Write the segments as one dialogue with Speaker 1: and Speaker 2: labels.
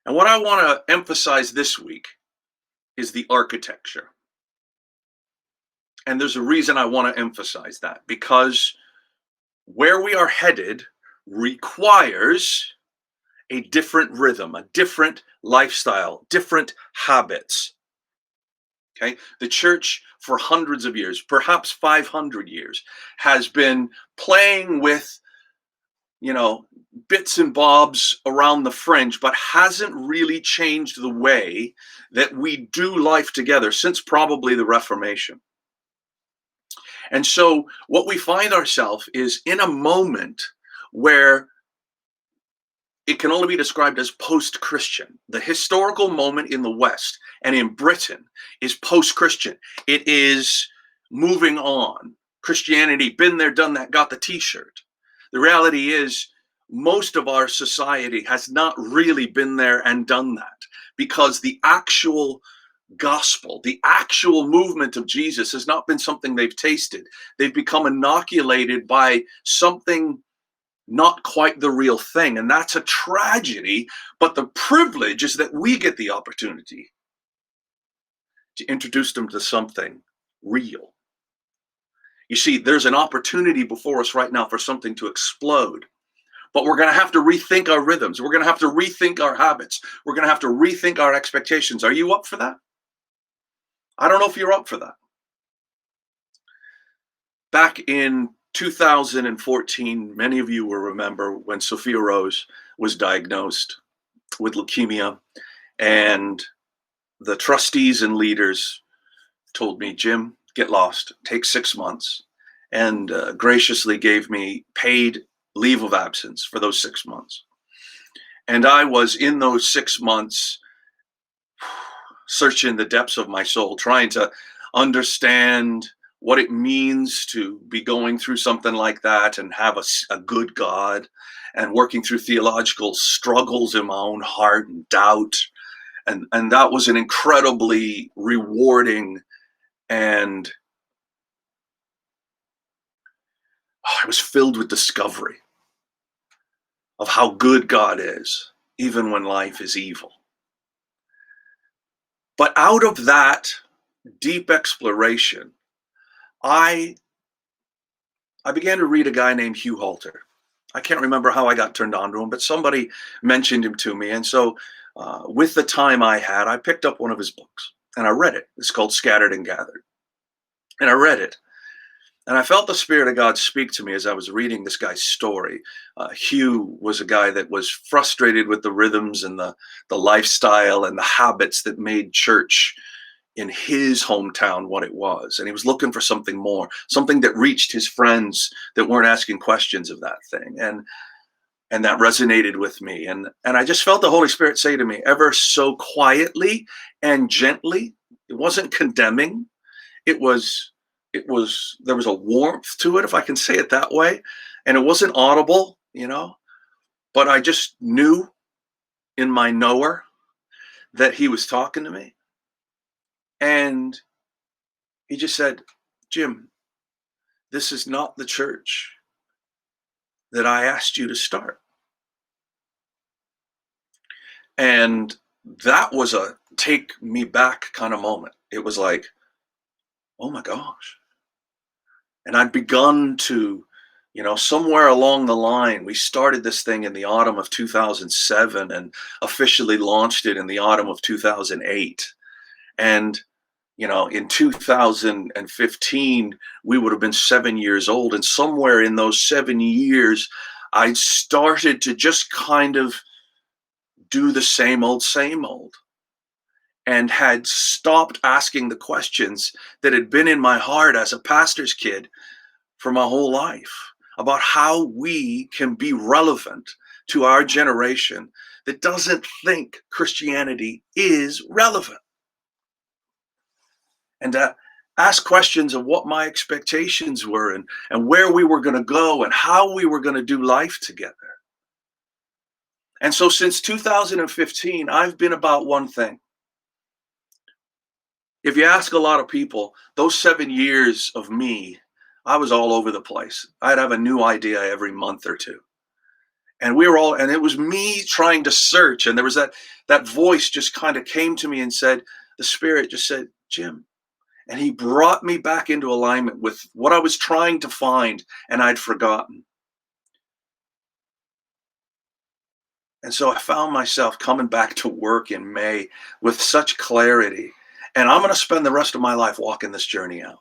Speaker 1: And what I want to emphasize this week is the architecture. And there's a reason I want to emphasize that, because where we are headed requires a different rhythm, a different lifestyle, different habits. Okay. The church for hundreds of years, perhaps 500 years, has been playing with, you know, bits and bobs around the fringe, but hasn't really changed the way that we do life together since probably the Reformation. And so what we find ourselves is in a moment where it can only be described as post-Christian. The historical moment in the West and in Britain is post-Christian. It is moving on. Christianity, been there, done that, got the t-shirt. The reality is most of our society has not really been there and done that, because the actual gospel, the actual movement of Jesus has not been something they've tasted. They've become inoculated by something not quite the real thing. And that's a tragedy. But the privilege is that we get the opportunity to introduce them to something real. You see, there's an opportunity before us right now for something to explode. But we're going to have to rethink our rhythms. We're going to have to rethink our habits. We're going to have to rethink our expectations. Are you up for that? I don't know if you're up for that. Back in 2014, many of you will remember when Sophia Rose was diagnosed with leukemia, and the trustees and leaders told me, Jim, get lost, take 6 months, and graciously gave me paid leave of absence for those 6 months. And I was in those 6 months searching the depths of my soul, trying to understand what it means to be going through something like that and have a good God, and working through theological struggles in my own heart and doubt. And that was an incredibly rewarding, and I was filled with discovery of how good God is, even when life is evil. But out of that deep exploration, I began to read a guy named Hugh Halter. I can't remember how I got turned on to him, but somebody mentioned him to me. And so with the time I had, I picked up one of his books and I read it. It's called Scattered and Gathered. And I read it. And I felt the Spirit of God speak to me as I was reading this guy's story. Hugh was a guy that was frustrated with the rhythms and the lifestyle and the habits that made church in his hometown what it was. And he was looking for something more, something that reached his friends that weren't asking questions of that thing. And that resonated with me. And I just felt the Holy Spirit say to me, ever so quietly and gently, it wasn't condemning. There was a warmth to it, if I can say it that way. And it wasn't audible, but I just knew in my knower that he was talking to me. And he just said, Jim, this is not the church that I asked you to start. And that was a take me back kind of moment. It was like, oh my gosh. And I'd begun to, somewhere along the line, we started this thing in the autumn of 2007 and officially launched it in the autumn of 2008. And in 2015, we would have been 7 years old. And somewhere in those 7 years, I started to just kind of do the same old, and had stopped asking the questions that had been in my heart as a pastor's kid for my whole life about how we can be relevant to our generation that doesn't think Christianity is relevant. And to ask questions of what my expectations were and where we were going to go and how we were going to do life together. And so since 2015, I've been about one thing. If you ask a lot of people, those 7 years of me, I was all over the place. I'd have a new idea every month or two. And we were all, and it was me trying to search. And there was that voice just kind of came to me and said, the Spirit just said, Jim. And he brought me back into alignment with what I was trying to find and I'd forgotten. And so I found myself coming back to work in May with such clarity. And I'm going to spend the rest of my life walking this journey out.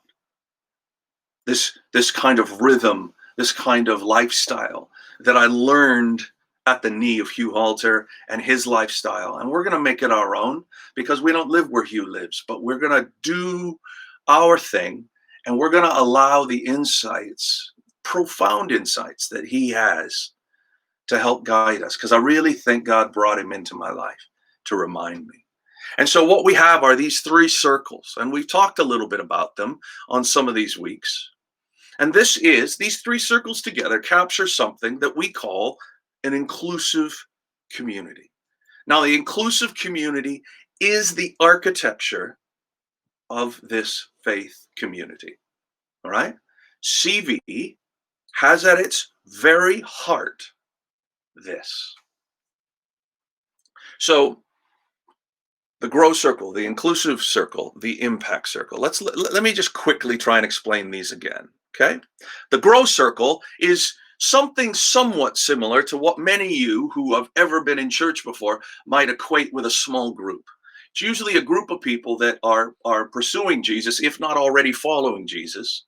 Speaker 1: This kind of rhythm, this kind of lifestyle that I learned at the knee of Hugh Halter and his lifestyle. And we're going to make it our own because we don't live where Hugh lives, but we're going to do our thing, and we're going to allow the insights, profound insights that he has to help guide us, because I really think God brought him into my life to remind me. And so what we have are these three circles, and we've talked a little bit about them on some of these weeks. And these three circles together capture something that we call an inclusive community. Now, the inclusive community is the architecture of this faith community. All right? CV has at its very heart this. So the grow circle, the inclusive circle, the impact circle. Let me just quickly try and explain these again. Okay? The grow circle is something somewhat similar to what many of you who have ever been in church before might equate with a small group. It's usually a group of people that are pursuing Jesus, if not already following Jesus,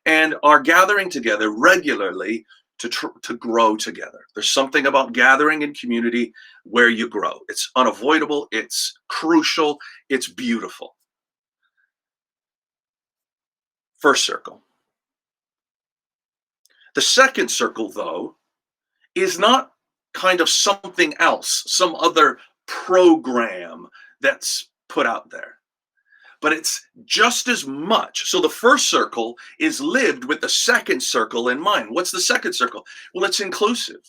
Speaker 1: and are gathering together regularly to grow together. There's something about gathering in community where you grow. It's unavoidable, it's crucial, it's beautiful. First circle. The second circle, though, is not kind of something else, some other program that's put out there, but it's just as much. So the first circle is lived with the second circle in mind. What's the second circle? Well, it's inclusive.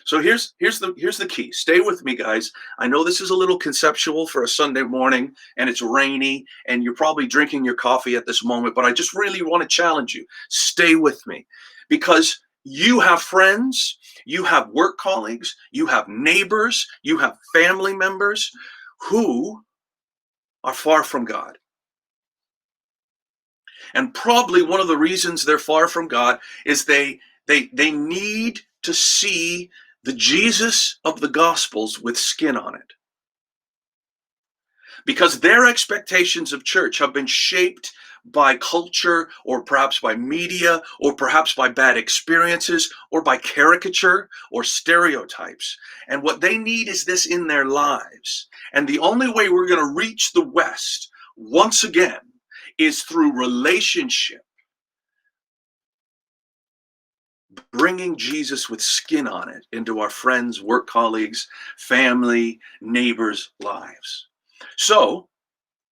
Speaker 1: So here's the key. Stay with me, guys. I know this is a little conceptual for a Sunday morning, and it's rainy, and you're probably drinking your coffee at this moment, but I just really want to challenge you. Stay with me, because you have friends, you have work colleagues, you have neighbors, you have family members who are far from God. And probably one of the reasons they're far from God is they need to see the Jesus of the Gospels with skin on it. Because their expectations of church have been shaped by culture, or perhaps by media, or perhaps by bad experiences, or by caricature or stereotypes. And what they need is this in their lives. And the only way we're going to reach the West, once again, is through relationship. Bringing Jesus with skin on it into our friends, work colleagues, family, neighbors' lives. So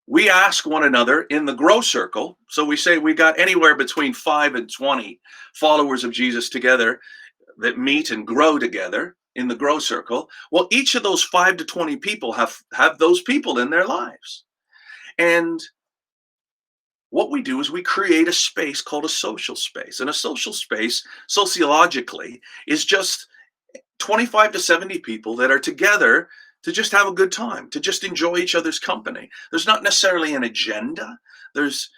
Speaker 1: we ask one another in the grow circle. So we say we got anywhere between 5 and 20 followers of Jesus together that meet and grow together in the grow circle. Well, each of those 5 to 20 people have those people in their lives. And what we do is we create a space called a social space. And a social space, sociologically, is just 25 to 70 people that are together to just have a good time, to just enjoy each other's company. There's not necessarily an agenda. There's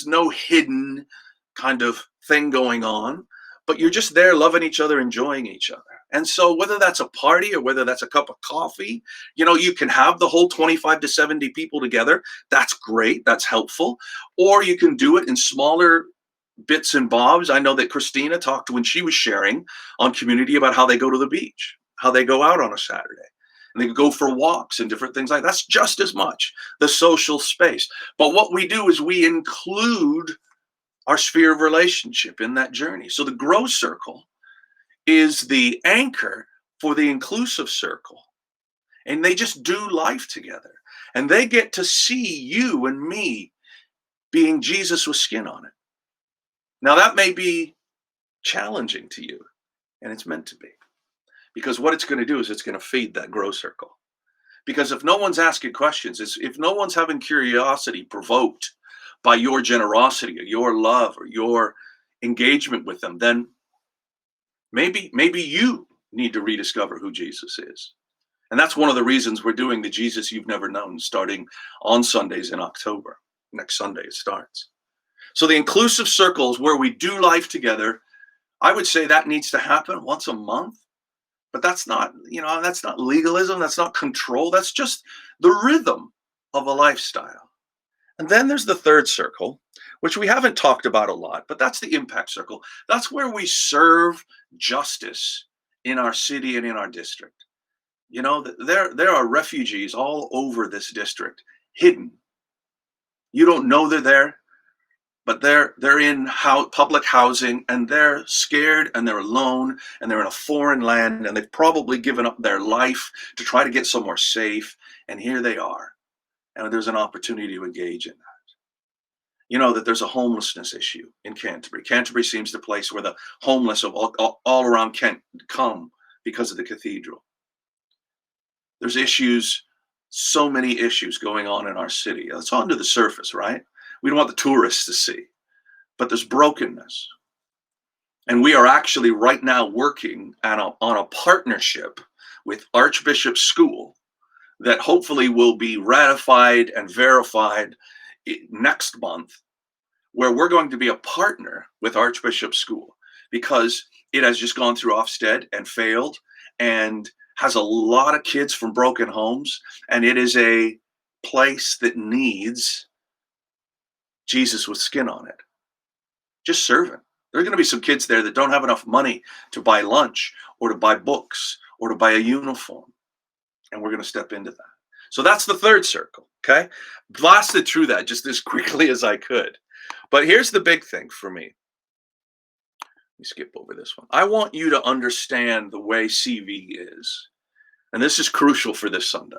Speaker 1: no hidden kind of thing going on, but you're just there loving each other, enjoying each other. And so whether that's a party or whether that's a cup of coffee, you can have the whole 25 to 70 people together. That's great. That's helpful. Or you can do it in smaller bits and bobs. I know that Christina talked when she was sharing on community about how they go to the beach, how they go out on a Saturday, and they go for walks and different things like that. That's just as much the social space. But what we do is we include our sphere of relationship in that journey. So the grow circle is the anchor for the inclusive circle. And they just do life together. And they get to see you and me being Jesus with skin on it. Now, that may be challenging to you, and it's meant to be. Because what it's going to do is it's going to feed that grow circle. Because if no one's asking questions, if no one's having curiosity provoked by your generosity or your love or your engagement with them, then maybe you need to rediscover who Jesus is. And that's one of the reasons we're doing the Jesus You've Never Known starting on Sundays in October. Next Sunday it starts. So the inclusive circles where we do life together, I would say that needs to happen once a month. But that's not, that's not legalism. That's not control. That's just the rhythm of a lifestyle. And then there's the third circle, which we haven't talked about a lot, but that's the impact circle. That's where we serve justice in our city and in our district. There are refugees all over this district, hidden. You don't know they're there, but they're in public housing, and they're scared, and they're alone, and they're in a foreign land, and they've probably given up their life to try to get somewhere safe. And here they are, and there's an opportunity to engage in that. That there's a homelessness issue in Canterbury. Canterbury seems the place where the homeless of all around Kent come because of the cathedral. There's issues, so many issues going on in our city. It's under the surface, right? We don't want the tourists to see, but there's brokenness. And we are actually right now working on a partnership with Archbishop School that hopefully will be ratified and verified next month, where we're going to be a partner with Archbishop School because it has just gone through Ofsted and failed and has a lot of kids from broken homes. And it is a place that needs Jesus with skin on it. Just serving. There are going to be some kids there that don't have enough money to buy lunch or to buy books or to buy a uniform. And we're going to step into that. So that's the third circle, okay? Blasted through that just as quickly as I could. But here's the big thing for me. Let me skip over this one. I want you to understand the way CV is. And this is crucial for this Sunday.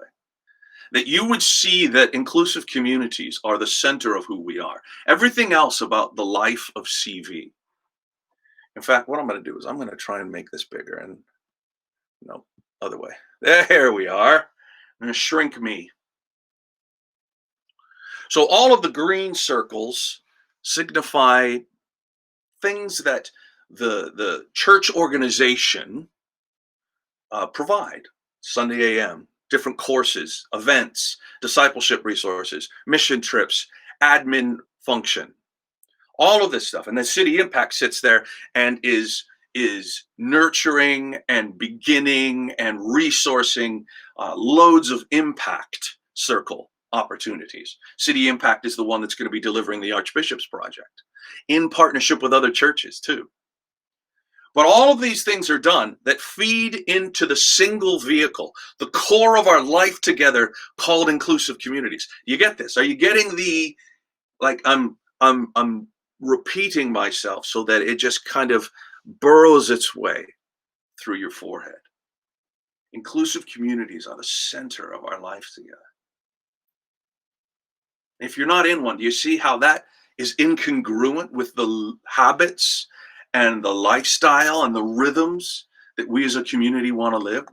Speaker 1: That you would see that inclusive communities are the center of who we are. Everything else about the life of CV. In fact, what I'm going to do is I'm going to try and make this bigger. And no, other way. There we are. I'm going to shrink me. So all of the green circles signify things that the church organization provide. Sunday AM, different courses, events, discipleship resources, mission trips, admin function, all of this stuff. And then City Impact sits there and is nurturing and beginning and resourcing loads of impact circle opportunities. City Impact is the one that's going to be delivering the Archbishop's Project in partnership with other churches too. But all of these things are done that feed into the single vehicle, the core of our life together called inclusive communities. You get this? Are you getting the, like, I'm repeating myself so that it just kind of burrows its way through your forehead. Inclusive communities are the center of our life together. If you're not in one, do you see how that is incongruent with the habits and the lifestyle and the rhythms that we as a community want to live?